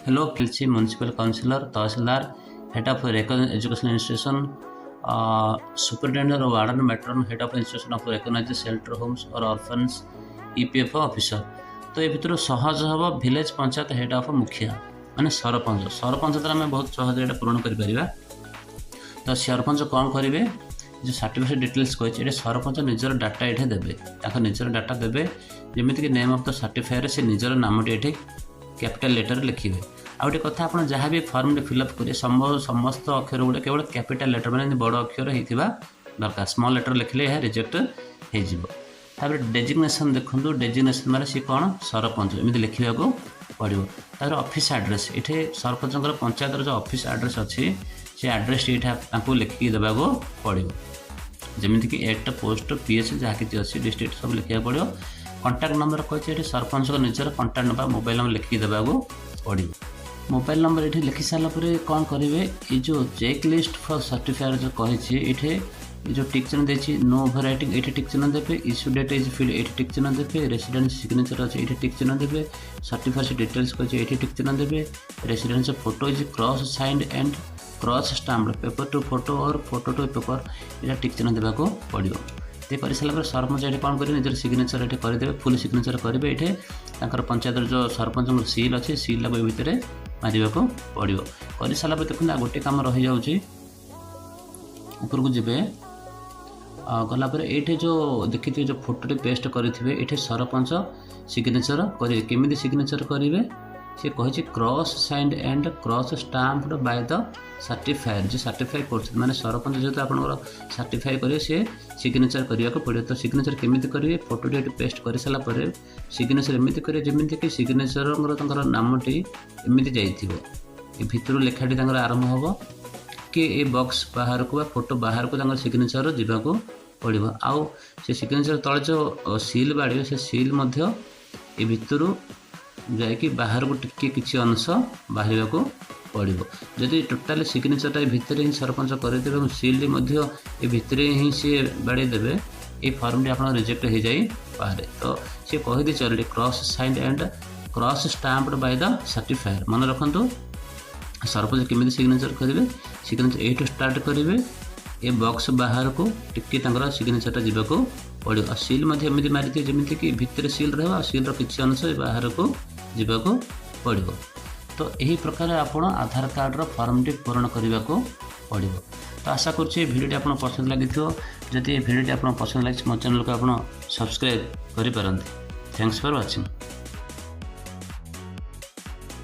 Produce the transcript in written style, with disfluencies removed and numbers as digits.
Hello, Kilchi Municipal Councillor, Tahsildar, Head of Educational Institution, Superintendent or Warden Matron, Head of Institution of Recognized Shelter Homes or Orphans, EPF Officer. तो ये भितर सहज हम village panchayat head of मुखिया माने सरपंच सरपंच आम बहुत सहज ये पूरण कर तो सरपंच कौन करेंगे जो सर्टिफिकेट डिटेल्स कही ये सरपंच निजर डाटा ये देवे निजर डाटा देवे जमीक नेम ऑफ द सर्टिफायर से निजर नामटी ये कैपिटल लेटर लिखे आ गए कथा आप जहाँ भी फर्म फिलअप करेंगे समस्त अक्षर गुड़ा केवल कैपिटल लेटर मैंने बड़ अक्षर होता दरकार स्मॉल लेटर लिखले यह रिजेक्ट हो डेजिग्नेशन देखो डेजिग्नेशन माने सी कौन सरपंच एमती लिखा पड़ो तार ऑफिस एड्रेस ये सरपंच पंचायत जो ऑफिस एड्रेस अच्छी से एड्रेस ये लिखिकी देवाक पड़ो जमीक कि एक्ट पोस्ट पीएच जहाँ कि अच्छी डिस्ट्रिक्ट सब लिखा पड़ो कॉन्टैक्ट नंबर कही सरपंच निजर कॉन्टैक्ट नंबर मोबाइल नंबर लिखिकी देवाक पड़ो मोबाइल नंबर ये लिखि सारापर कौन करेंगे ये जो चेक लिस्ट फॉर सर्टिफायर जो कही ये जो टिक चिन्ह देती नो ओवर राइटिंग ये टिक चिन्ह देवे इश्यू डेट इज फिल्ड ये टिक चिन्ह देवे रेसिडेंस सिग्नेचर अच्छे ये टिक चिन्ह देवे सर्टिफायर डिटेल्स कही ये टिक चिन्ह देवे residence photo is cross signed and cross stamped paper to photo और फोटो टू पेपर ये टिक चिन्ह देवाक पड़ो ये कर सारापर सरपंच ये कौन करेंगे निजर सिग्नेचर ये करदे फुल सिग्नेचर करेंगे ये पंचायत जो सरपंच सील अच्छे सील भितर मारवाक पड़ो कर सारापर देखते गोटे कम रही जाऊँगी ऊपर को जीवे गलापर ये जो देखिए जो फोटो पेस्ट करेंगे ये सरपंच सिग्नेचर करेंगे केमी सिग्नेचर करेंगे सी कही cross signed and cross stamped by the certifier जो सर्टिफाई कर माने सरपंच जो आप सर्टिफाई करेंगे सी सिग्नेचर करने को पड़ो तो सिग्नेचर केमी करेंगे फोटो पेस्ट कर सारापर सिग्नेचर एमती करेंगे जमीक कि सिग्नेचर नामटी एमती जाइए भितर लेखाटी आरंभ हम कि ये बॉक्स बाहर को फोटो बाहर को सिग्नेचर जावाक पड़ो आउ से सिग्नेचर तले जो सील बाड़े से सील ये भितर जाकि बाहर को टिके किसी अंश बाहर को पड़ो जदि टोटाल सिग्नेचरटा भितर ही सरपंच करदे सील ये भितर ही सी बाड़े देवे ये फर्म आप रिजेक्ट हो जाए पारे तो सी कहीदे चल cross signed and cross stamped by the certifier मन रखु सरपंच केमी सिग्नेचर करेंगे सिग्नेचर ये स्टार्ट करेंगे ये बॉक्स बाहर को टिके सिग्नेचरटा जावाक पड़ो आ सील एमती मारी जमीक कि भितर सील रहा सील किसी अंश बाहर को जावाक पड़ो तो यही प्रकार आपण आधार कार्ड फॉर्मटी पूरण करने को पड़ो तो आशा करुँचे भिडियोटी आप पसंद लगी जदि भिडियोटी आप पसंद लगे मो चैनल को आप सब्सक्राइब करें। Thanks for watching.